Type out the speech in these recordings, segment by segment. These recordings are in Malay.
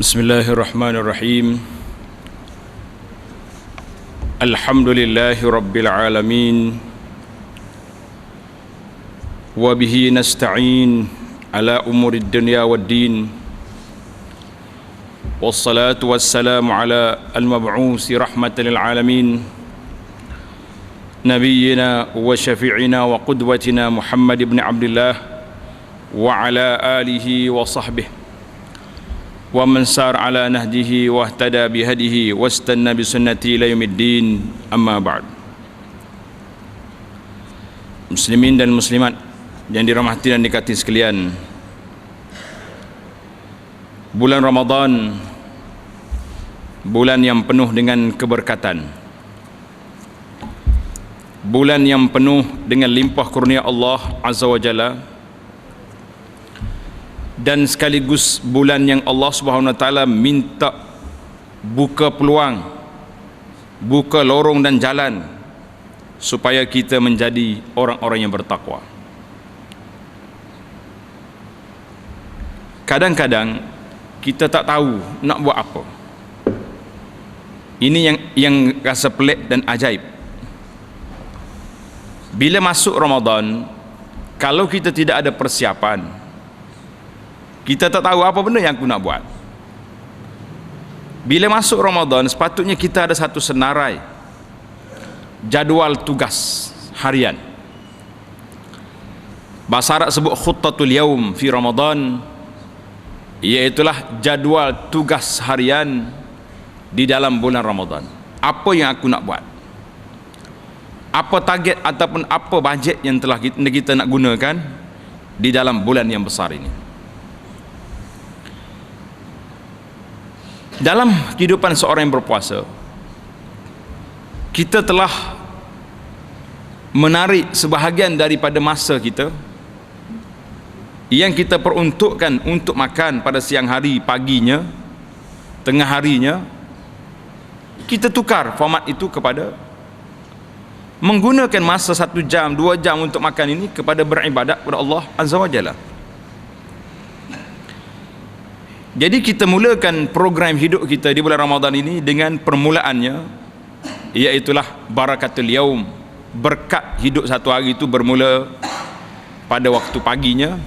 Bismillahirrahmanirrahim. Alhamdulillahi rabbil alamin. Wa bihi nasta'in ala umurid dunya waddin. Wassalatu wassalamu ala al-mab'usi rahmatan lil alamin. Nabiyyina wa syafi'ina wa qudwatina Muhammad ibn Abdullah wa ala alihi wa sahbihi wa man sar ala nahjihi wa ihtada bihadihi wastanna bisunnati ila yaumiddin, amma ba'd. Muslimin dan muslimat yang dirahmati dan dikasihi sekalian, bulan Ramadan, bulan yang penuh dengan keberkatan, bulan yang penuh dengan limpah kurnia Allah Azza wa Jalla, dan sekaligus bulan yang Allah Subhanahu wa taala minta buka peluang, buka lorong dan jalan supaya kita menjadi orang-orang yang bertakwa. Kadang-kadang kita tak tahu nak buat apa. Ini yang rasa pelik dan ajaib. Bila masuk Ramadan, kalau kita tidak ada persiapan, kita tak tahu apa benda yang aku nak buat. Bila masuk Ramadan, sepatutnya kita ada satu senarai jadual tugas harian. Bahasa Arab sebut khuttatul yaum fi Ramadan, iaitulah jadual tugas harian di dalam bulan Ramadan. Apa yang aku nak buat? Apa target ataupun apa bajet yang telah kita nak gunakan di dalam bulan yang besar ini? Dalam kehidupan seorang yang berpuasa, kita telah menarik sebahagian daripada masa kita yang kita peruntukkan untuk makan pada siang hari, paginya, tengah harinya, kita tukar format itu kepada menggunakan masa 1 jam, 2 jam untuk makan ini kepada beribadat kepada Allah Azza wa Jalla. Jadi kita mulakan program hidup kita di bulan Ramadan ini dengan permulaannya, iaitulah barakatul yaum, berkat hidup satu hari itu bermula pada waktu paginya.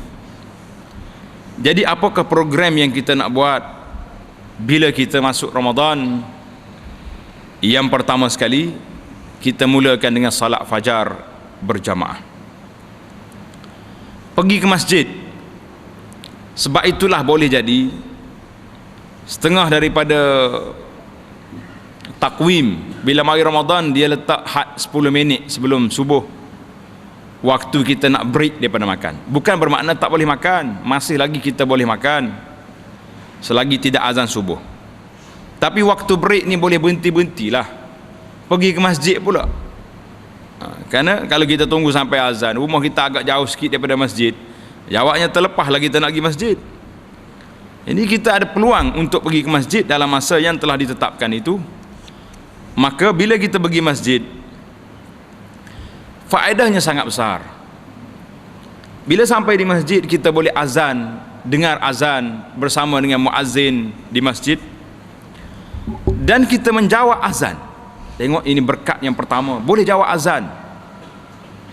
Jadi apakah program yang kita nak buat bila kita masuk Ramadan? Yang pertama sekali, kita mulakan dengan salat fajar berjamaah. Pergi ke masjid. Sebab itulah boleh jadi setengah daripada takwim bila mari Ramadan, dia letak had 10 minit sebelum subuh, waktu kita nak break daripada makan. Bukan bermakna tak boleh makan, masih lagi kita boleh makan selagi tidak azan subuh. Tapi waktu break ni boleh berhenti-berhentilah, pergi ke masjid pula. Kerana kalau kita tunggu sampai azan, rumah kita agak jauh sikit daripada masjid, jawabnya terlepas lagi kita nak pergi masjid. Ini kita ada peluang untuk pergi ke masjid dalam masa yang telah ditetapkan itu. Maka bila kita pergi masjid, faedahnya sangat besar. Bila sampai di masjid, kita boleh azan, dengar azan bersama dengan muazzin di masjid, dan kita menjawab azan. Tengok, ini berkat yang pertama, boleh jawab azan.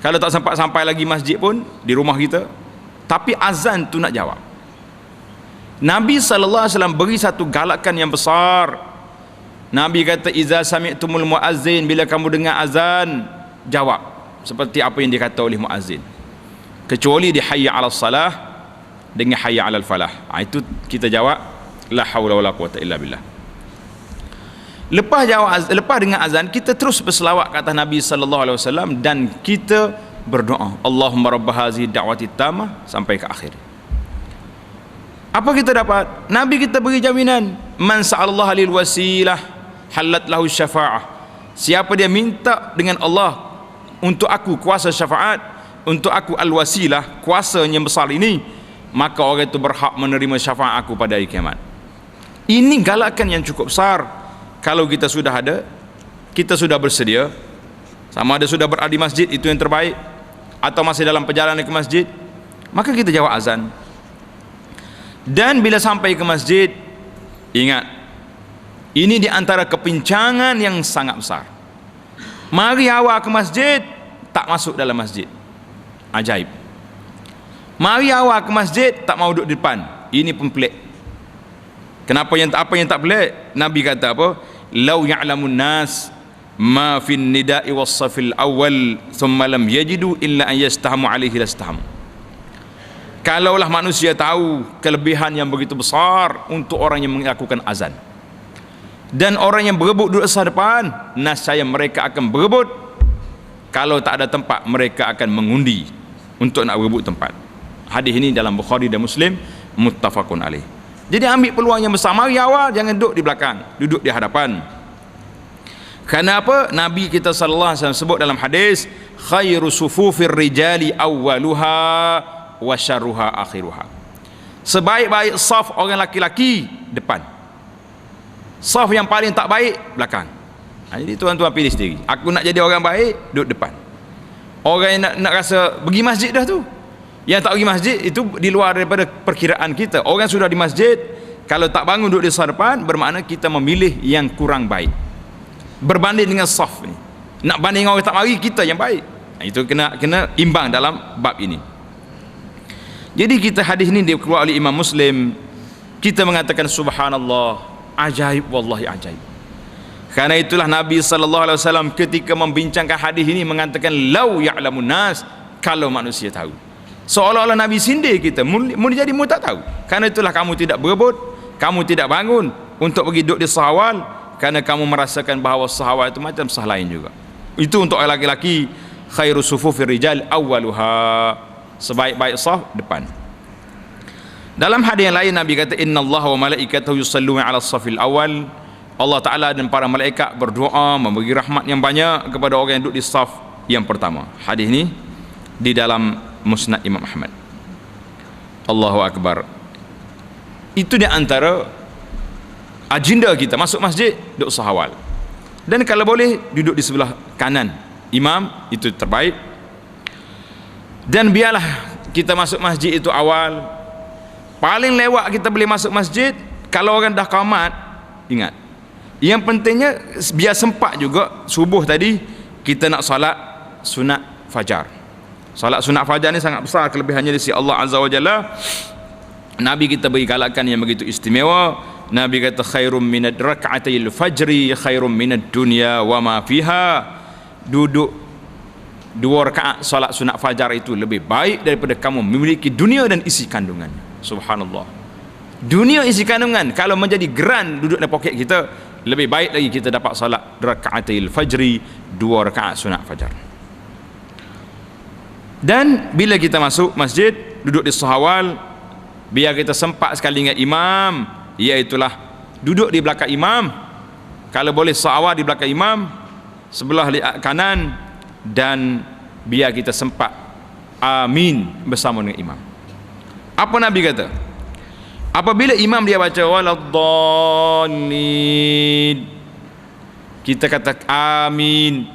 Kalau tak sampai lagi masjid pun di rumah kita, tapi azan tu nak jawab. Nabi SAW beri satu galakan yang besar. Nabi kata, iza sami'tumul muazzin, bila kamu dengar azan, jawab seperti apa yang dikata oleh muazzin, kecuali di hayya 'alas salah dengan hayya 'alal falah. Itu kita jawab la haula wala quwata illa billah. Lepas dengar azan, kita terus berselawat ke atas Nabi SAW dan kita berdoa, Allahumma rabb hazihi da'wati tammah, sampai ke akhir. Apa kita dapat? Nabi kita beri jaminan, man sa'allaha lil wasilah halat lahu syafa'ah. Siapa dia minta dengan Allah untuk aku kuasa syafaat, untuk aku al-wasilah, kuasa yang besar ini, maka orang itu berhak menerima syafaat aku pada hari kiamat. Ini galakan yang cukup besar. Kalau kita sudah ada, kita sudah bersedia, sama ada sudah berada di masjid, itu yang terbaik, atau masih dalam perjalanan ke masjid, maka kita jawab azan. Dan bila sampai ke masjid, Ingat, ini di antara kepincangan yang sangat besar. Mari awal ke masjid, tak masuk dalam masjid. Ajaib. Mari awal ke masjid, tak mau duduk di depan. Ini pun pelik. Kenapa apa yang tak pelik? Nabi kata apa? Lau ya'lamun nas ma fin nida'i was safil awal thumma lam yajidu illa an yastahamu alaihi lastahamu. Kalaulah manusia tahu kelebihan yang begitu besar untuk orang yang melakukan azan, dan orang yang berebut duduk asal depan, nascaya mereka akan berebut. Kalau tak ada tempat, mereka akan mengundi untuk nak berebut tempat. Hadis ini dalam Bukhari dan Muslim, muttafaqun alaih. Jadi ambil peluang yang besar, mari awal, jangan duduk di belakang, duduk di hadapan. Kenapa? Nabi kita sallallahu alaihi wasallam sebut dalam hadis, khairu sufufir rijali awwaluha wa syarruha akhiruha. Sebaik-baik saf orang laki-laki depan, saf yang paling tak baik belakang. Jadi tuan-tuan pilih sendiri. Aku nak jadi orang baik, duduk depan. Orang yang nak rasa pergi masjid dah tu, yang tak pergi masjid itu di luar daripada perkiraan kita. Orang sudah di masjid, kalau tak bangun duduk di saf depan, bermakna kita memilih yang kurang baik berbanding dengan saf ni. Nak banding orang tak mari, kita yang baik. Itu kena imbang dalam bab ini. Jadi kita hadis ini dikeluarkan oleh Imam Muslim. Kita mengatakan subhanallah, ajaib, wallahi ajaib. Karena itulah Nabi sallallahu alaihi wasallam ketika membincangkan hadis ini mengatakan lau ya'lamun nas, kalau manusia tahu. Seolah-olah Nabi sindir kita, mula jadi mu tak tahu. Karena itulah kamu tidak berebut, kamu tidak bangun untuk pergi duduk di sahawal, karena kamu merasakan bahawa sahawal itu macam sah lain juga. Itu untuk laki-laki, khairu sufufir rijal awwaluha, sebaik-baik saf depan. Dalam hadis yang lain Nabi kata innallaha wa malaikatahu yusalluna 'alas safil awal. Allah Taala dan para malaikat berdoa memberi rahmat yang banyak kepada orang yang duduk di saf yang pertama. Hadis ini di dalam Musnad Imam Ahmad. Allahu akbar. Itu di antara agenda kita masuk masjid, duduk sahawal. Dan kalau boleh duduk di sebelah kanan imam, itu terbaik. Dan biarlah kita masuk masjid itu awal. Paling lewat kita boleh masuk masjid kalau orang dah qamat. Ingat, yang pentingnya biar sempat juga subuh tadi kita nak salat sunat fajar. Salat sunat fajar ni sangat besar kelebihannya di sisi Allah Azza wa Jalla. Nabi kita beri galakan yang begitu istimewa. Nabi kata khairum minad rak'atil fajri khairum minad dunya wa ma fiha. Duduk 2 rakaat salat sunat fajar itu lebih baik daripada kamu memiliki dunia dan isi kandungannya. Subhanallah. Dunia isi kandungan kalau menjadi geran duduk dalam poket kita, lebih baik lagi kita dapat salat rak'atil fajri, 2 rakaat sunat fajar. Dan bila kita masuk masjid, duduk di sahawal, biar kita sempat sekali dengan imam, iaitulah duduk di belakang imam. Kalau boleh sahawal di belakang imam, sebelah kanan, dan biar kita sempat amin bersama dengan imam. Apa Nabi kata? Apabila imam dia baca waladdallin, kita kata amin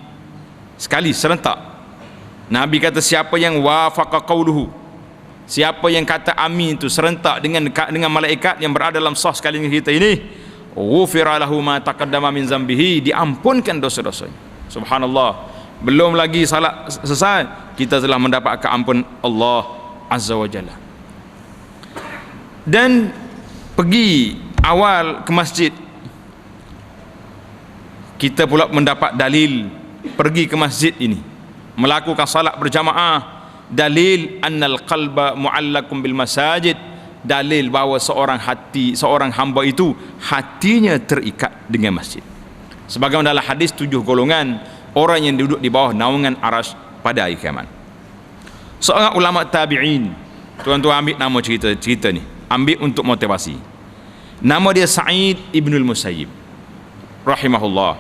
sekali serentak. Nabi kata siapa yang wafaqa qauluhu, siapa yang kata amin itu serentak dengan malaikat yang berada dalam saf sekali dengan kita ini, ghufira lahu ma taqaddama min zambihi, diampunkan dosa-dosanya. Subhanallah. Belum lagi salat selesai, kita telah mendapat keampun Allah Azza wa Jalla. Dan pergi awal ke masjid, kita pula mendapat dalil pergi ke masjid ini, melakukan salat berjamaah. Dalil annal qalba mu'allakum bil masajid, dalil bahawa seorang hamba itu hatinya terikat dengan masjid. Sebagaimana dalam hadis 7 golongan orang yang duduk di bawah naungan arasy pada hari kiamat. Seorang ulama tabi'in, tuan-tuan ambil nama cerita ni, ambil untuk motivasi. Nama dia Sa'id ibnul Musayyib rahimahullah.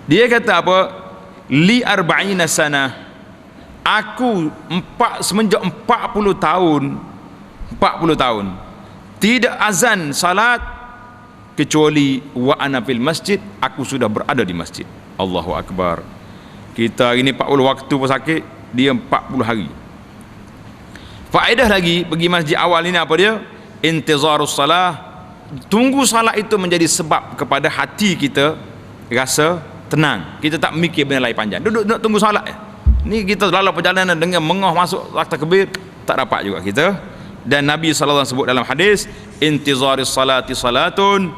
Dia kata apa? Li arba'ina sana, aku semenjak 40 tahun tidak azan salat kecuali wa ana fil masjid, aku sudah berada di masjid. Allahu akbar. Kita ini 40 waktu pun sakit, dia 40 hari. Faedah lagi pergi masjid awal ini apa dia? Intizarus salah tunggu solat itu menjadi sebab kepada hati kita rasa tenang. Kita tak mikir benda lain panjang. Duduk tunggu solat. Ni kita lalu perjalanan dengan mengoh masuk takbir, tak dapat juga kita. Dan Nabi SAW sebut dalam hadis, intizaris salati salatun,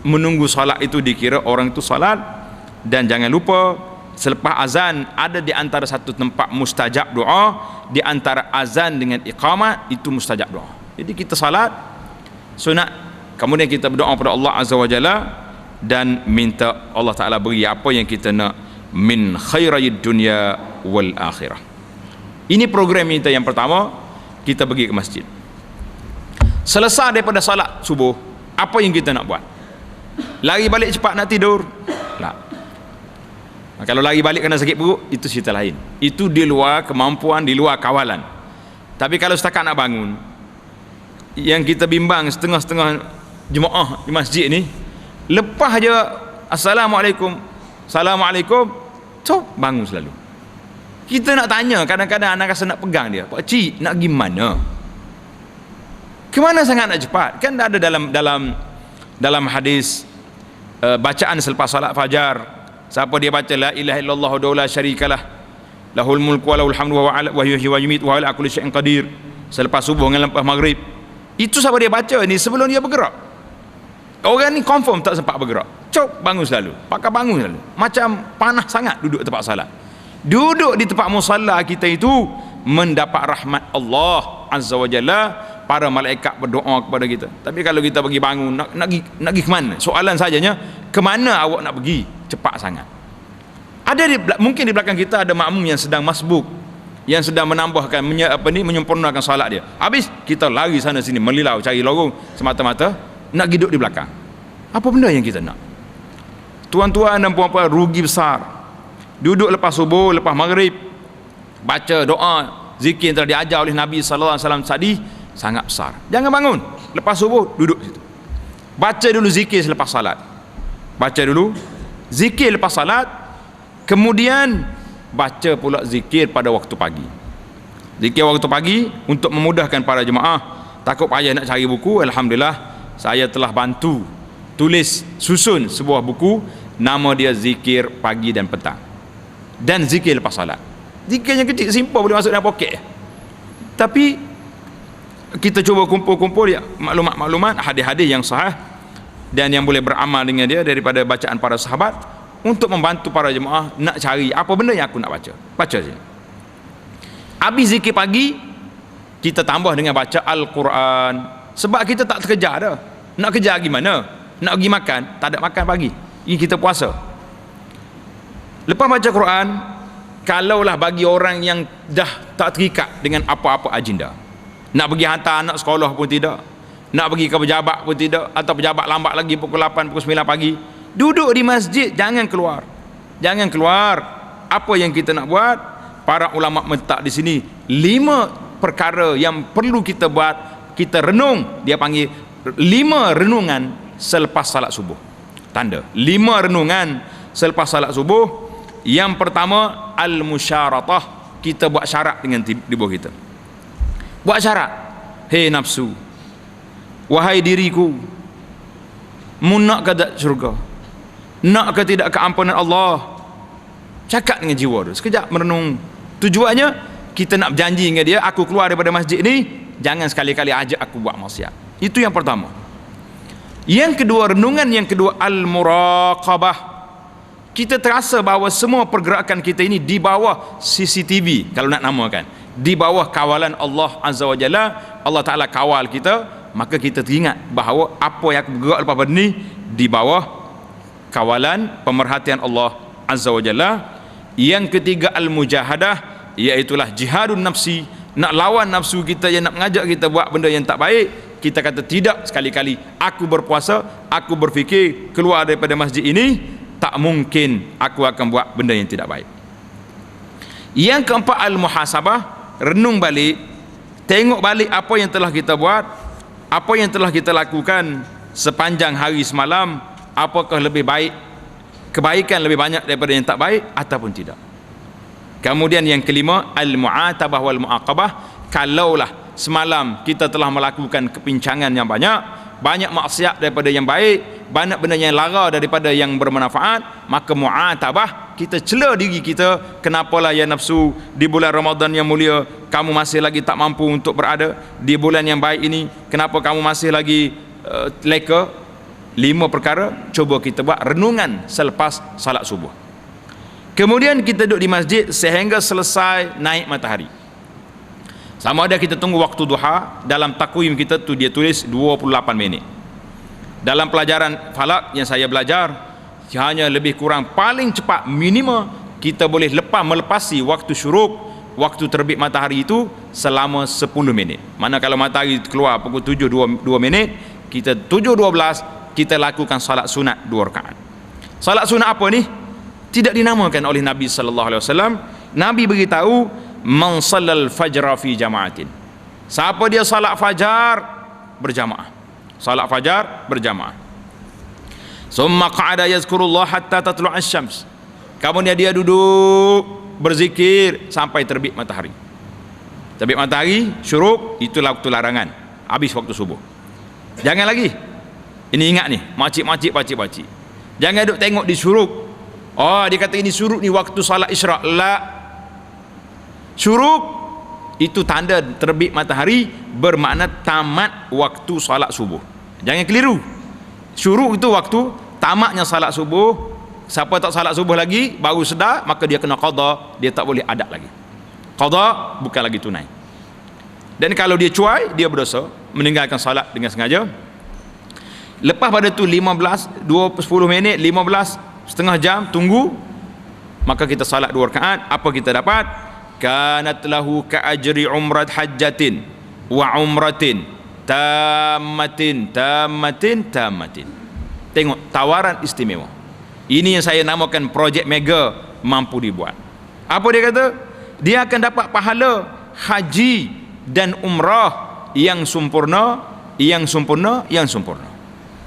menunggu solat itu dikira orang itu solat. Dan jangan lupa, selepas azan ada di antara satu tempat mustajab doa, di antara azan dengan iqamat itu mustajab doa. Jadi kita salat sunat, kemudian kita berdoa kepada Allah Azza wa Jalla dan minta Allah Ta'ala beri apa yang kita nak min khairid dunya wal akhirah. Ini program kita yang pertama, kita pergi ke masjid. Selesai daripada salat subuh, apa yang kita nak buat? Lari balik cepat nak tidur? Tak. Kalau lari balik kena sakit perut, itu cerita lain. Itu di luar kemampuan, di luar kawalan. Tapi kalau setakat nak bangun, yang kita bimbang setengah-setengah jemaah di masjid ni, lepas je assalamualaikum, assalamualaikum, so bangun selalu. Kita nak tanya, kadang-kadang anak rasa nak pegang dia, Pak Cik nak pergi mana? Kemana sangat nak cepat? Kan ada dalam hadis bacaan selepas salat fajar, siapa dia baca la ilaha illallah wa la syarikalah lahul mulku wa lahul hamdu wa yuhyi wa yumiitu wa ala kulli syai'in qadir, selepas subuh dengan lepas maghrib, itu siapa dia baca ni sebelum dia bergerak. Orang ni confirm tak sempat bergerak, cop bangun selalu, pakai bangun selalu, macam panah sangat duduk tempat salat. Duduk di tempat musalla kita itu mendapat rahmat Allah Azza wa Jalla, para malaikat berdoa kepada kita. Tapi kalau kita pergi bangun, nak pergi ke mana? Soalan sajanya, ke mana awak nak pergi? Cepat sangat. Mungkin di belakang kita ada makmum yang sedang masbuk, yang sedang menambahkan menyempurnakan solat dia. Habis kita lari sana sini melilau cari lorong semata-mata nak duduk di belakang. Apa benda yang kita nak? Tuan-tuan dan puan-puan, rugi besar. Duduk lepas subuh, lepas maghrib, baca doa, zikir yang telah diajar oleh Nabi SAW tadi, sangat besar. Jangan bangun lepas subuh, duduk situ. Baca dulu zikir selepas salat. Baca dulu zikir lepas salat, kemudian baca pula zikir pada waktu pagi. Zikir waktu pagi untuk memudahkan para jemaah. Takut payah nak cari buku, alhamdulillah saya telah bantu tulis susun sebuah buku, nama dia Zikir Pagi dan Petang dan zikir lepas salat. Zikirnya kecil, simple, boleh masuk dalam poket. Tapi kita cuba kumpul-kumpul dia maklumat-maklumat, hadis-hadis yang sahih dan yang boleh beramal dengan dia daripada bacaan para sahabat, untuk membantu para jemaah nak cari apa benda yang aku nak baca. Baca saja. Habis zikir pagi, kita tambah dengan baca Al-Quran. Sebab kita tak terkejar dah. Nak kejar gimana? Nak pergi makan, tak ada makan pagi. Ini kita puasa. Lepas baca Quran, kalaulah bagi orang yang dah tak terikat dengan apa-apa agenda, nak pergi hantar anak sekolah pun tidak, nak pergi ke pejabat pun tidak, atau pejabat lambat lagi pukul 8, pukul 9 pagi, duduk di masjid, jangan keluar. Jangan keluar. Apa yang kita nak buat? Para ulama mentak di sini 5 perkara yang perlu kita buat, kita renung. Dia panggil 5 renungan selepas salat subuh. Tanda 5 renungan selepas salat subuh. Yang pertama, al-musyaratah. Kita buat syarat dengan tubuh kita. Buat syarat. Hei nafsu, wahai diriku, mu nak ke tak syurga? Nak ke tidak keampunan Allah? Cakap dengan jiwa tu, sekejap merenung. Tujuannya kita nak berjanji dengan dia, aku keluar daripada masjid ni, jangan sekali-kali ajak aku buat maksiat. Itu yang pertama. Yang kedua, renungan yang kedua, al-muraqabah. Kita terasa bahawa semua pergerakan kita ini di bawah CCTV, kalau nak namakan, di bawah kawalan Allah Azza wa Jalla. Allah Ta'ala kawal kita, maka kita teringat bahawa apa yang aku bergerak lepas pada ni di bawah kawalan pemerhatian Allah Azza wa Jalla. Yang ketiga, al-mujahadah, iaitulah jihadun nafsi, nak lawan nafsu kita yang nak mengajak kita buat benda yang tak baik. Kita kata tidak sekali-kali. Aku berpuasa, aku berfikir keluar daripada masjid ini, tak mungkin aku akan buat benda yang tidak baik. Yang keempat, al-muhasabah, renung balik, tengok balik apa yang telah kita buat, apa yang telah kita lakukan sepanjang hari semalam, apakah lebih baik, kebaikan lebih banyak daripada yang tak baik ataupun tidak. Kemudian yang kelima, al-mu'atabah wal mu'aqabah. Kalaulah semalam kita telah melakukan kepincangan yang banyak, banyak maksiat daripada yang baik, banyak benda yang lara daripada yang bermanfaat, maka mu'atabah, kita cela diri kita. Kenapalah ya nafsu, di bulan Ramadan yang mulia kamu masih lagi tak mampu untuk berada di bulan yang baik ini? Kenapa kamu masih lagi leka? 5 perkara cuba kita buat renungan selepas salat subuh. Kemudian kita duduk di masjid sehingga selesai naik matahari. Sama ada kita tunggu waktu duha, dalam takwim kita tu dia tulis 28 minit. Dalam pelajaran falak yang saya belajar, hanya lebih kurang paling cepat minima kita boleh melepasi waktu syuruk, waktu terbit matahari itu selama 10 minit. Mana kalau matahari keluar pukul 7.2 minit, kita 7.12 kita lakukan salat sunat 2 rakaat. Salat sunat apa ni? Tidak dinamakan oleh Nabi sallallahu alaihi wasallam. Nabi beritahu, man sallal fajra fi jama'atin. Siapa dia salat fajar berjamaah. Salat fajar berjamaah. Summa qa'ada yazkurullah hatta tatlu' asy-syams. Kemudian dia duduk berzikir sampai terbit matahari. Terbit matahari, syuruk, itulah waktu larangan. Habis waktu subuh. Jangan lagi. Ini ingat ni, makcik-makcik, pakcik-pakcik. Jangan duduk tengok di syuruk. Oh, dia kata ini syuruk ni waktu salat isyraq. La. Syuruk itu tanda terbit matahari, bermakna tamat waktu salat subuh. Jangan keliru. Syuruk itu waktu tamatnya salat subuh. Siapa tak salat subuh lagi baru sedar, maka dia kena qada, dia tak boleh adat lagi. Qada bukan lagi tunai. Dan kalau dia cuai, dia berdosa meninggalkan salat dengan sengaja. Lepas pada tu 15, 10 minit, 15, setengah jam tunggu, maka kita salat 2 rakaat. Apa kita dapat? Kanat lahu ka ajri umrat hajjatin wa umratin tammatin. Tengok tawaran istimewa. Ini yang saya namakan projek mega mampu dibuat. Apa dia kata? Dia akan dapat pahala haji dan umrah yang sempurna, yang sempurna, yang sempurna.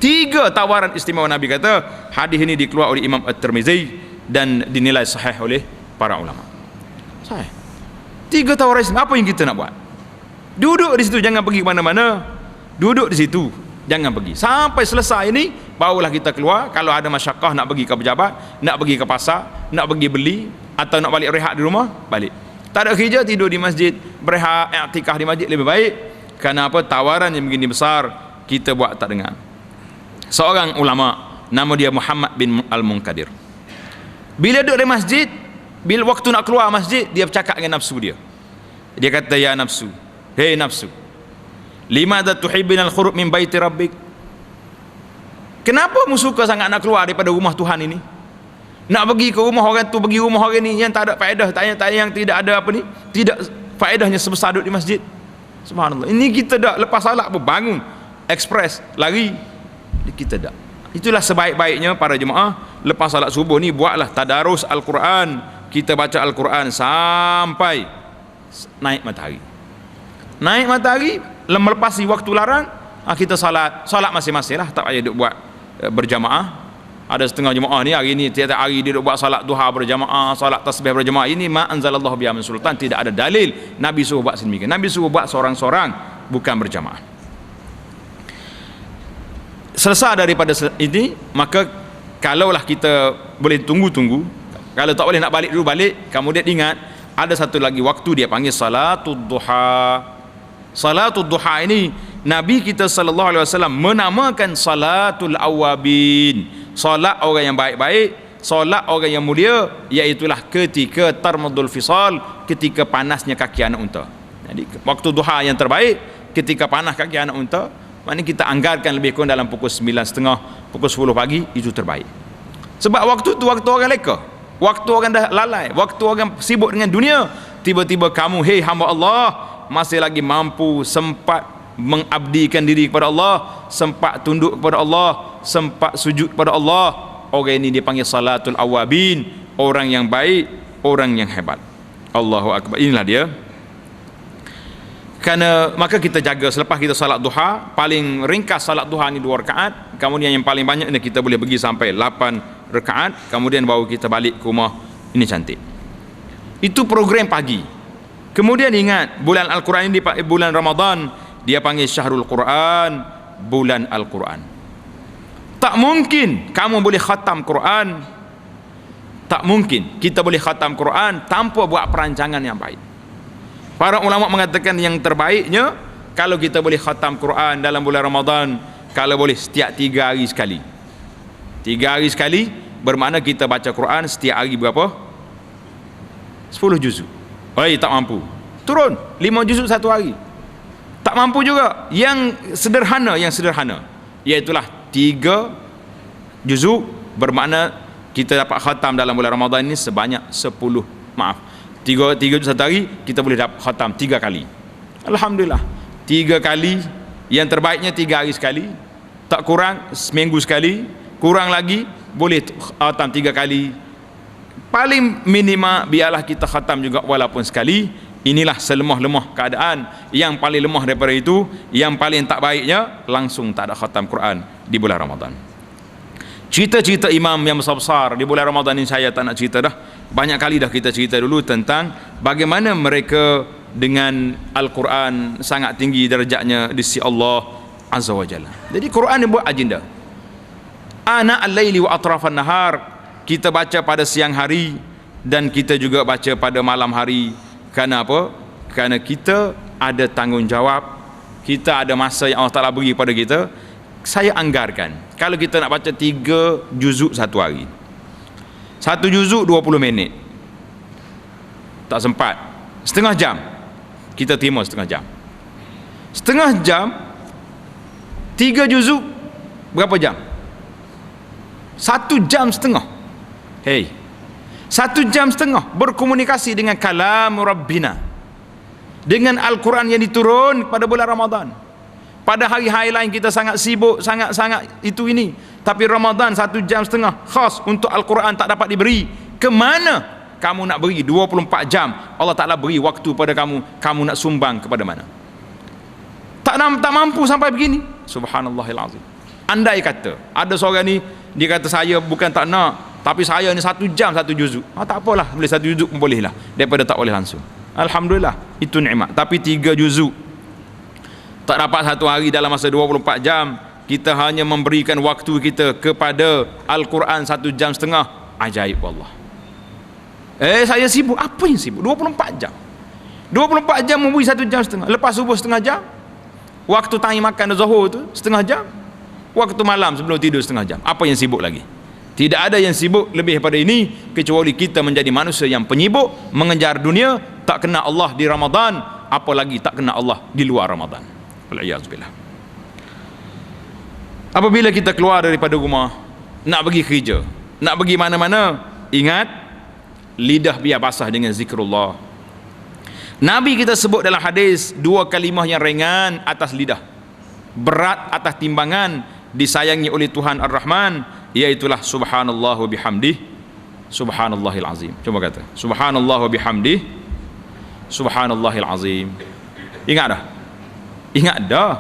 3 tawaran istimewa Nabi kata. Hadis ini dikeluar oleh Imam At-Tirmizi dan dinilai sahih oleh para ulama. Sahih. 3 tawaran istimewa. Apa yang kita nak buat? Duduk di situ, jangan pergi ke mana-mana. Duduk di situ, jangan pergi sampai selesai ini, barulah kita keluar. Kalau ada masyakkah nak pergi ke pejabat, nak pergi ke pasar, nak pergi beli, atau nak balik rehat di rumah, balik. Tak ada kerja, tidur di masjid, berehat, i'tikaf di masjid lebih baik. Kerana apa? Tawaran yang begini besar kita buat tak dengar. Seorang ulama, nama dia Muhammad bin Al-Munkadir, bila duduk di masjid, bila waktu nak keluar masjid, dia bercakap dengan nafsu dia. Dia kata, ya nafsu, hei nafsu, limadha tuhibbinal khuruj min baiti rabbik? Kenapa mu suka sangat nak keluar daripada rumah Tuhan ini? Nak pergi ke rumah orang tu, pergi rumah orang ni yang tak ada faedah, yang tidak ada apa ni, tidak faedahnya sebesar duduk di masjid. Subhanallah. Ini kita dah lepas salat pun bangun ekspres lari. Kita dah. Itulah sebaik-baiknya para jemaah, lepas salat subuh ni buatlah tadarus Al-Quran. Kita baca Al-Quran sampai naik matahari. Naik matahari, melepasi waktu larang, kita salat masing-masing lah, tak payah duk buat berjamaah. Ada setengah jemaah ni hari ni tiap-tiap hari dia duk buat salat duha berjamaah, salat tasbih berjamaah. Ini ma anzalallahu biha min sultan, tidak ada dalil Nabi suruh buat sedemikian. Nabi suruh buat seorang-seorang, bukan berjamaah. Selesai daripada ini, maka kalaulah kita boleh tunggu-tunggu, kalau tak boleh nak balik dulu balik. Kemudian ingat ada satu lagi waktu dia panggil salatul duha. Salatul duha ini Nabi kita sallallahu alaihi wasallam menamakan salatul awabin, solat orang yang baik-baik, solat orang yang mulia, iaitulah ketika tarmadul fisal, ketika panasnya kaki anak unta. Jadi waktu duha yang terbaik ketika panas kaki anak unta. Maknanya kita anggarkan lebih kurang dalam pukul 9.30, pukul 10 pagi, itu terbaik. Sebab waktu tu waktu orang leka, waktu orang dah lalai, waktu orang sibuk dengan dunia. Tiba-tiba kamu, hei hamba Allah, masih lagi mampu, sempat mengabdikan diri kepada Allah, sempat tunduk kepada Allah, sempat sujud kepada Allah. Orang ini dipanggil salatul awabin, orang yang baik, orang yang hebat. Allahu Akbar. Inilah dia. Kerana maka kita jaga selepas kita salat duha, paling ringkas salat duha ni 2 rakaat, kemudian yang paling banyak ni kita boleh pergi sampai 8 rakaat, kemudian baru kita balik ke rumah. Ini cantik. Itu program pagi. Kemudian ingat, bulan Al-Quran ini, bulan Ramadan, dia panggil Syahrul Quran, bulan Al-Quran. Tak mungkin kamu boleh khatam Quran, tak mungkin kita boleh khatam Quran tanpa buat perancangan yang baik. Para ulama mengatakan yang terbaiknya kalau kita boleh khatam Quran dalam bulan Ramadan, kalau boleh setiap 3 hari sekali. 3 hari sekali bermakna kita baca Quran setiap hari berapa? 10 juzuk. Tak mampu, turun 5 juzuk satu hari. Tak mampu juga, yang sederhana, iaitulah 3 juzuk, bermakna kita dapat khatam dalam bulan Ramadan ini sebanyak 3 juzuk satu hari, kita boleh dapat khatam 3 kali. Alhamdulillah, 3 kali, yang terbaiknya 3 hari sekali, tak kurang seminggu sekali, kurang lagi boleh khatam 3 kali. Paling minima biarlah kita khatam juga walaupun sekali. Inilah selemah-lemah keadaan. Yang paling lemah daripada itu, yang paling tak baiknya, langsung tak ada khatam Quran di bulan Ramadan. Cerita-cerita imam yang besar-besar di bulan Ramadan ini saya tak nak cerita dah. Banyak kali dah kita cerita dulu tentang bagaimana mereka dengan Al-Quran sangat tinggi darjatnya di sisi Allah Azza wa Jalla. Jadi Quran dia buat agenda. Ana al-laili wa atrafan nahar, kita baca pada siang hari dan kita juga baca pada malam hari. Kerana apa? Kerana kita ada tanggungjawab, kita ada masa yang Allah Ta'ala beri pada kita. Saya anggarkan, kalau kita nak baca 3 juzuk satu hari, 1 juzuk 20 minit, tak sempat, setengah jam, kita terima setengah jam. Setengah jam, 3 juzuk, berapa jam? 1 jam setengah. 1 jam setengah berkomunikasi dengan kalam Rabbina, dengan Al-Quran yang diturun pada bulan Ramadan. Pada hari-hari lain kita sangat sibuk, sangat itu ini, tapi Ramadan 1 jam setengah khas untuk Al-Quran tak dapat diberi. Kemana kamu nak beri 24 jam Allah Ta'ala beri waktu pada kamu nak sumbang kepada mana? Tak mampu sampai begini. Subhanallahil azim. Andai kata ada seorang ni, dia kata saya bukan tak nak, tapi saya ni 1 jam 1 juzuk, tak apalah, boleh 1 juzuk pun boleh lah, daripada tak boleh langsung. Alhamdulillah, itu nikmat. Tapi 3 juzuk tak dapat satu hari dalam masa 24 jam, kita hanya memberikan waktu kita kepada Al-Quran 1 jam setengah. Ajaib Allah. Saya sibuk. Apa yang sibuk? 24 jam 24 jam memberi 1 jam setengah. Lepas subuh setengah jam, waktu time makan Zuhur tu setengah jam, waktu malam sebelum tidur setengah jam. Apa yang sibuk lagi? Tidak ada yang sibuk lebih daripada ini, kecuali kita menjadi manusia yang penyibuk, mengejar dunia, tak kena Allah di Ramadan, apalagi tak kena Allah di luar Ramadan. Wal'iyazbillah. Apabila kita keluar daripada rumah, nak pergi kerja, nak pergi mana-mana, ingat, lidah biar basah dengan zikrullah. Nabi kita sebut dalam hadis, 2 kalimah yang ringan atas lidah, berat atas timbangan, disayangi oleh Tuhan Ar-Rahman, iaitulah subhanallah wa bihamdih, subhanallahil azim. Cuba kata subhanallah wa bihamdih, subhanallahil azim. Ingat dah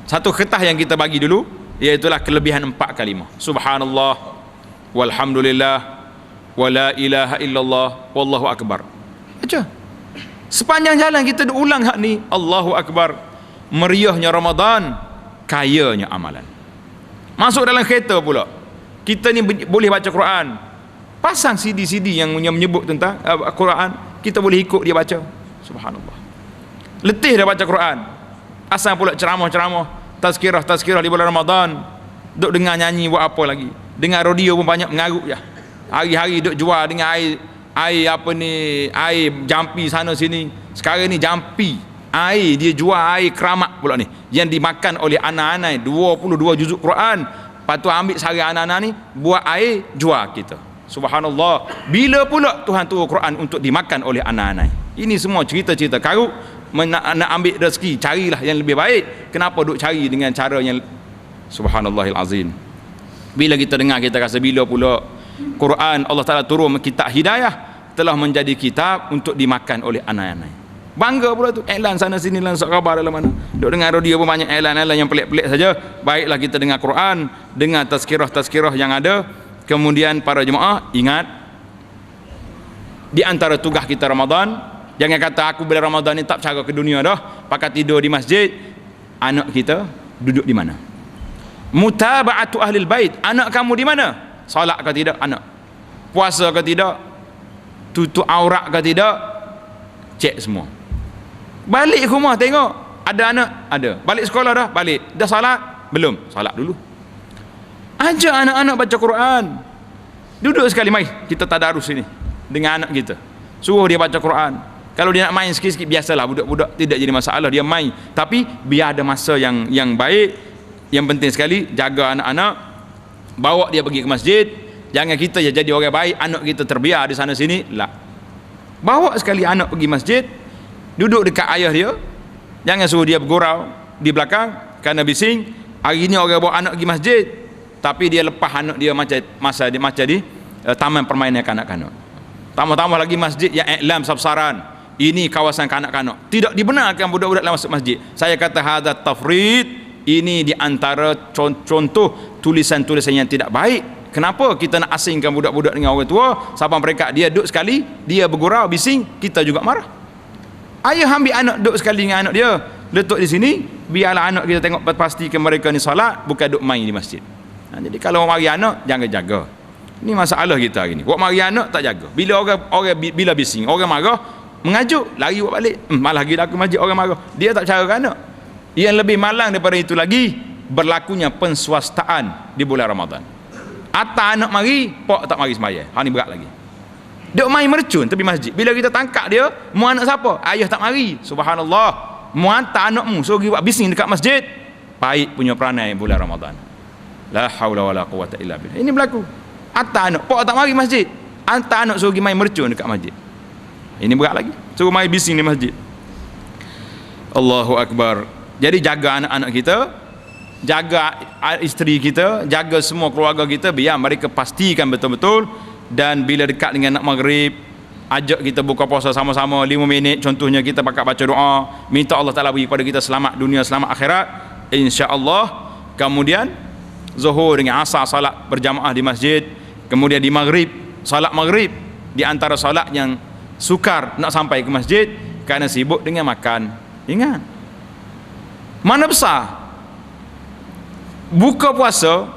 satu kertas yang kita bagi dulu, iaitulah kelebihan 4 kalimah, subhanallah, walhamdulillah, wala ilaha illallah, wallahu akbar. Baca sepanjang jalan, kita ulang hak ni. Allahu akbar. Meriahnya Ramadan, kayanya amalan. Masuk dalam kereta pula, kita ni boleh baca Quran, pasang CD-CD yang menyebut tentang Quran, kita boleh ikut dia baca. Subhanallah. Letih dah baca Quran, asal pula ceramah-ceramah, tazkirah di bulan Ramadan, duk dengar nyanyi, buat apa lagi? Dengar radio pun banyak mengarut ya. Hari-hari duk jual dengan air jampi sana sini. Sekarang ni jampi air, dia jual air keramat pula ni, yang dimakan oleh anak-anak 22 juzuk Quran. Lepas tu ambil sari anak-anak ni, buat air, jual kita. Subhanallah. Bila pula Tuhan turun Quran untuk dimakan oleh anak-anak? Ini semua cerita-cerita karut. Nak ambil rezeki, carilah yang lebih baik. Kenapa duk cari dengan cara yang subhanallahil azim? Bila kita dengar, kita rasa bila pula Quran Allah Ta'ala turun kitab hidayah, telah menjadi kitab untuk dimakan oleh anak-anak. Bangga pula tu, iklan sana sini, iklan khabar dalam mana, duk dengar radio pun banyak iklan-iklan yang pelik-pelik saja. Baiklah kita dengar Quran, dengar tazkirah-tazkirah yang ada. Kemudian para jemaah, ingat, di antara tugas kita Ramadan, jangan kata aku bila Ramadan ni tak cara ke dunia dah, pakai tidur di masjid. Anak kita duduk di mana. Mutaba'atu ahlil bait, anak kamu di mana? Solat ke tidak anak? Puasa ke tidak? Tutup aurat ke tidak? Cek semua. Balik ke rumah tengok, ada anak? Ada. Balik sekolah dah? Balik. Dah salat? Belum. Salat dulu. Ajak anak-anak baca Quran. Duduk sekali, mai kita tadarus ini dengan anak kita. Suruh dia baca Quran. Kalau dia nak main sikit-sikit, biasalah, budak-budak tidak jadi masalah, dia main. Tapi biar ada masa yang baik. Yang penting sekali, jaga anak-anak, bawa dia pergi ke masjid. Jangan kita jadi orang baik, anak kita terbiar di sana sini. Lah, bawa sekali anak pergi masjid, duduk dekat ayah dia. Jangan suruh dia bergurau di belakang kerana bising. Hari ni orang bawa anak pergi masjid, tapi dia lepas anak dia macam di taman permainan kanak-kanak. Tambah-tambah lagi masjid yang iklam sabsaran, ini kawasan kanak-kanak. Tidak dibenarkan budak-budak masuk masjid. Saya kata hadat tafrid. Ini di antara contoh tulisan-tulisan yang tidak baik. Kenapa kita nak asingkan budak-budak dengan orang tua? Sampai mereka dia duduk sekali, dia bergurau, bising, kita juga marah. Ayah ambil anak duduk sekali dengan anak dia, letak di sini, biarlah anak kita tengok pastikan mereka ni salat, bukan duduk main di masjid. Jadi kalau mari anak, jangan jaga. Ini masalah kita hari ni. Buat mari anak tak jaga. Bila orang bila bising, orang marah, mengajuk, lari buat balik. Malah lagi aku masjid orang marah. Dia tak cara anak. Yang lebih malang daripada itu lagi, berlakunya penswastaan di bulan Ramadan. Atas anak mari, pok tak mari sembahyang. Ha ni berat lagi. Duk main mercun tepi masjid. Bila kita tangkap dia, mu anak siapa? Ayah tak mari. Subhanallah. Mu hantar anakmu suruh pergi buat bising dekat masjid. Baik punya perangai bulan Ramadan. La haula wala quwata illa billah. Ini berlaku. Atas anak, pok tak mari masjid. Hantar anak suruh pergi main mercun dekat masjid. Ini berat lagi. Suruh main bising di masjid. Allahu akbar. Jadi jaga anak-anak kita, jaga isteri kita, jaga semua keluarga kita, biar mereka pastikan betul-betul. Dan bila dekat dengan nak maghrib, ajak kita buka puasa sama-sama 5 minit, contohnya kita pakai baca doa, minta Allah Ta'ala bagi kepada kita selamat dunia, selamat akhirat, insya-Allah. Kemudian zuhur dengan asar salat berjamaah di masjid, kemudian di maghrib, salat maghrib di antara salat yang sukar nak sampai ke masjid kerana sibuk dengan makan. Ingat, mana besar buka puasa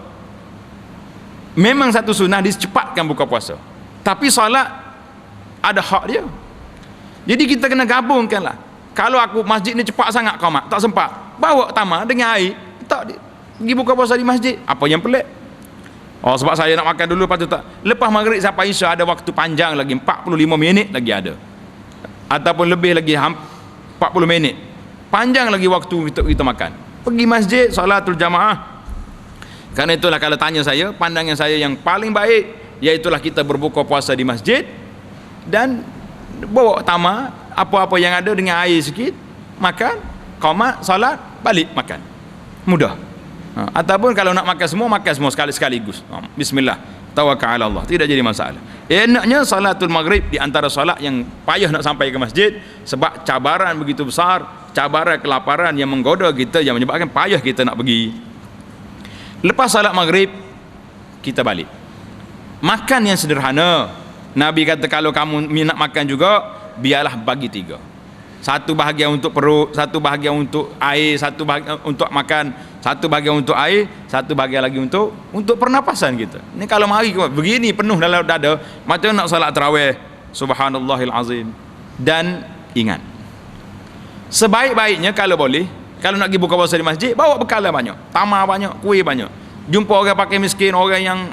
memang satu sunnah dicepatkan buka puasa, tapi solat ada hak dia. Jadi kita kena gabungkanlah. Kalau aku masjid ni cepat sangat qamat, tak sempat, bawa tamar dengan air, tak pergi buka puasa di masjid. Apa yang pelik? Oh, sebab saya nak makan dulu, patut tak. Lepas maghrib sampai isya ada waktu panjang lagi, 45 minit lagi ada, ataupun lebih lagi 40 minit. Panjang lagi waktu kita makan. Pergi masjid, salatul jamaah. Karena itulah kalau tanya saya, pandangan saya yang paling baik, iaitulah kita berbuka puasa di masjid dan bawa tamar, apa-apa yang ada dengan air sikit, makan, qamat, salat, balik makan. Mudah. Ataupun kalau nak makan semua sekaligus. Bismillah, tawakkal ala Allah, tidak jadi masalah. Enaknya salatul maghrib di antara salat yang payah nak sampai ke masjid, sebab cabaran begitu besar, cabaran kelaparan yang menggoda kita, yang menyebabkan payah kita nak pergi. Lepas salat maghrib kita balik makan yang sederhana. Nabi kata kalau kamu nak makan juga, biarlah bagi 3. Satu bahagian untuk perut, satu bahagian untuk air, satu bahagian untuk makan, satu bahagian untuk air, satu bahagian lagi untuk pernafasan kita. Ni kalau mari begini penuh dalam dada, macam nak salat tarawih. Subhanallahil azim. Dan ingat, sebaik-baiknya kalau boleh, kalau nak pergi buka puasa di masjid, bawa bekal banyak, tamar banyak, kuih banyak. Jumpa orang pakai miskin, orang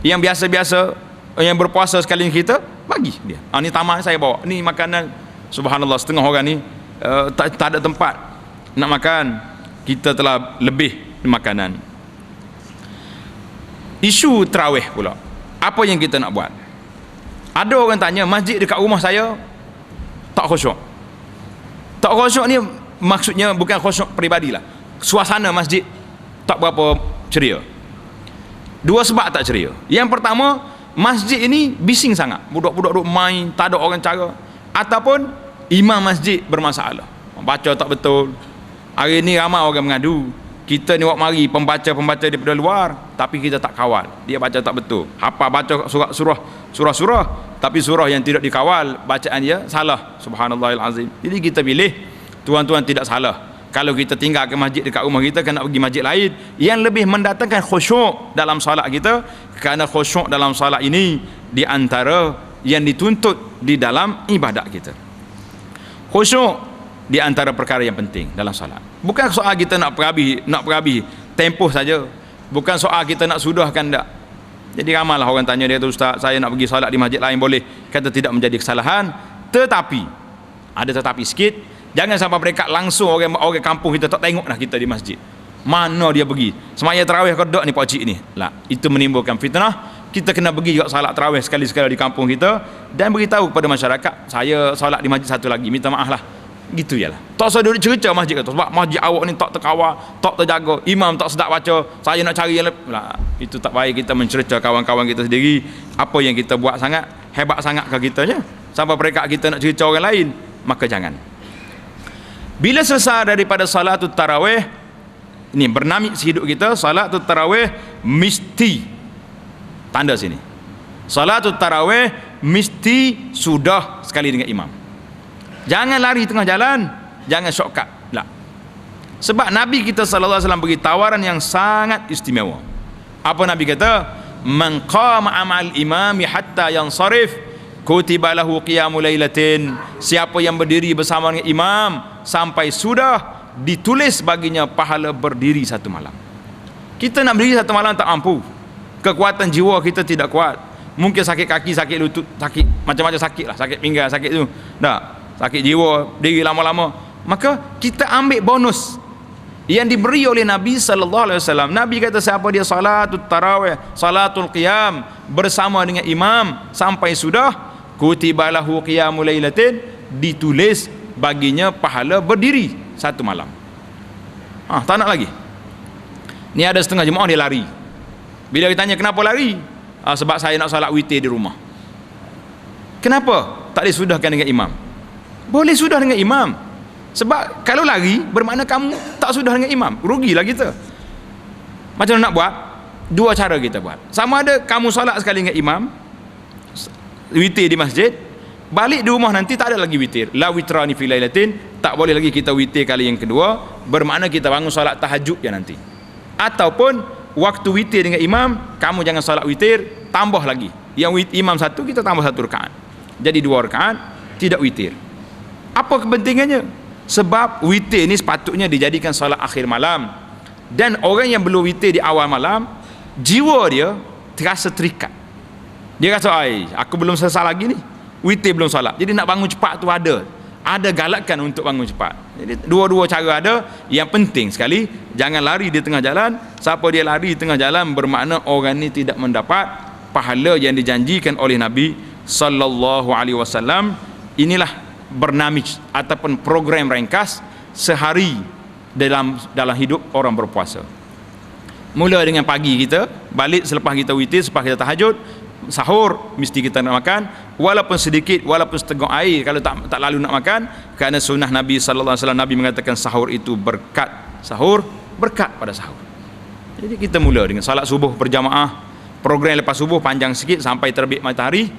yang biasa-biasa, yang berpuasa sekali kita, bagi dia. Ni tamar saya bawa, ni makanan. Subhanallah, setengah orang ni tak ada tempat nak makan, kita telah lebih makanan. Isu tarawih pula, apa yang kita nak buat? Ada orang tanya, masjid dekat rumah saya tak khusyuk. Tak khusyuk ni maksudnya bukan khusyuk peribadilah, suasana masjid tak berapa ceria. 2 sebab tak ceria. Yang pertama, masjid ini bising sangat, budak-budak duk main, tak ada orang cara, ataupun imam masjid bermasalah, baca tak betul. Hari ni ramai orang mengadu, kita ni waktu mari pembaca daripada luar, tapi kita tak kawal, dia baca tak betul. Apa baca surah, tapi surah yang tidak dikawal bacaan dia salah. Subhanallahil azim. Jadi kita pilih tuan-tuan tidak salah. Kalau kita tinggal ke masjid dekat rumah kita, kena pergi masjid lain yang lebih mendatangkan khusyuk dalam solat kita, kerana khusyuk dalam solat ini di antara yang dituntut di dalam ibadat kita. Khusyuk di antara perkara yang penting dalam solat. Bukan soal kita nak perhabis tempoh saja. Bukan soal kita nak sudahkan tak. Jadi ramailah orang tanya dia tu, Ustaz, saya nak pergi solat di masjid lain boleh? Kata tidak menjadi kesalahan, tetapi ada tetapi sikit. Jangan sampai mereka langsung orang kampung kita tak tengok dah kita di masjid. Mana dia pergi? Semaya tarawih kedok ni pak cik ni. Lah, itu menimbulkan fitnah. Kita kena pergi juga salat tarawih sekali-sekala di kampung kita dan beritahu kepada masyarakat, saya solat di masjid satu lagi, minta maaf lah. Gitu je lah. Tak usah duduk cerita masjid kata, sebab masjid awak ni tak terkawal, tak terjaga, imam tak sedap baca, saya nak cari yang lah. Itu tak baik kita mencerca kawan-kawan kita sendiri. Apa yang kita buat sangat hebat sangat ke kita je, sampai mereka kita nak cerita orang lain, maka jangan. Bila selesai daripada salatul tarawih, ini bernamik sehidup kita, salatul tarawih mesti, tanda sini, salatul tarawih mesti sudah sekali dengan imam. Jangan lari tengah jalan, jangan shortcut lah. Sebab Nabi kita sallallahu alaihi wasallam bagi tawaran yang sangat istimewa. Apa Nabi kata? Man qama amal imami hatta yansarif kutiba lahu qiyamul lailatin. Siapa yang berdiri bersama dengan imam sampai sudah, ditulis baginya pahala berdiri satu malam. Kita nak berdiri satu malam tak mampu. Kekuatan jiwa kita tidak kuat. Mungkin sakit kaki, sakit lutut, sakit macam-macam sakit lah, sakit pinggang, sakit tu. Dah, sakit jiwa, diri lama-lama. Maka kita ambil bonus yang diberi oleh Nabi sallallahu alaihi wasallam. Nabi kata siapa dia salatul tarawih, salatul qiyam bersama dengan imam sampai sudah, kutiba lahu qiyamul lailatin, ditulis baginya pahala berdiri satu malam. Tak nak lagi. Ni ada setengah jemaah dia lari. Bila ditanya kenapa lari? Sebab saya nak solat witir di rumah. Kenapa tak disudahkan dengan imam? Boleh sudah dengan imam. Sebab kalau lari bermakna kamu tak sudah dengan imam, rugilah kita. Macam mana nak buat? Dua cara kita buat. Sama ada kamu solat sekali dengan imam, witir di masjid, balik di rumah nanti tak ada lagi witir, la witrani fi lailatin, tak boleh lagi kita witir kali yang kedua, bermakna kita bangun solat tahajud ya nanti. Ataupun waktu witir dengan imam, kamu jangan solat witir, tambah lagi, yang imam satu kita tambah satu rakaat, jadi dua rakaat, tidak witir. Apa kepentingannya? Sebab witir ini sepatutnya dijadikan solat akhir malam, dan orang yang belum witir di awal malam, jiwa dia terasa terikat. Dia rasa, aku belum selesai lagi ni, witir belum solat, jadi nak bangun cepat tu ada galakan untuk bangun cepat. Jadi dua-dua cara ada. Yang penting sekali, jangan lari di tengah jalan. Siapa dia lari di tengah jalan, bermakna orang ni tidak mendapat pahala yang dijanjikan oleh Nabi sallallahu alaihi wasallam. Inilah bernamij ataupun program ringkas sehari dalam hidup orang berpuasa. Mula dengan pagi kita, balik selepas kita witir, selepas kita tahajud, sahur mesti kita nak makan, walaupun sedikit, walaupun setengah air kalau tak lalu nak makan, kerana sunnah Nabi sallallahu alaihi wasallam, Nabi mengatakan sahur itu berkat, sahur berkat pada sahur. Jadi kita mula dengan salat subuh berjamaah. Program lepas subuh panjang sikit sampai terbit matahari,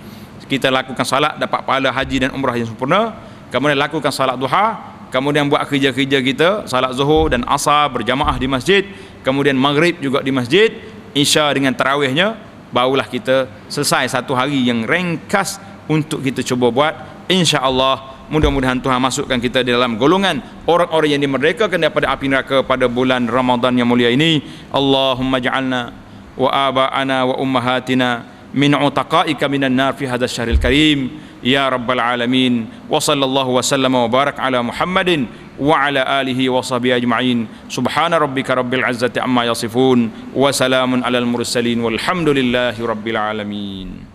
kita lakukan salat, dapat pahala haji dan umrah yang sempurna. Kemudian lakukan salat duha, kemudian buat kerja-kerja kita, salat zuhur dan asar berjamaah di masjid, kemudian maghrib juga di masjid, isya dengan tarawihnya, barulah kita selesai satu hari yang ringkas untuk kita cuba buat. InsyaAllah mudah-mudahan Tuhan masukkan kita di dalam golongan orang-orang yang dimerdekakan daripada api neraka pada bulan Ramadan yang mulia ini. Allahumma ja'alna wa aba'ana wa ummahatina min utaqaika minan nar fi hadzal syahril karim ya rabbal alamin. Wa sallallahu wa sallama wa barak ala Muhammadin wa ala alihi wa sahbihi ajma'in. Subhana rabbika rabbil izzati amma yasifun wa salamun alal mursalin walhamdulillahi rabbil alamin.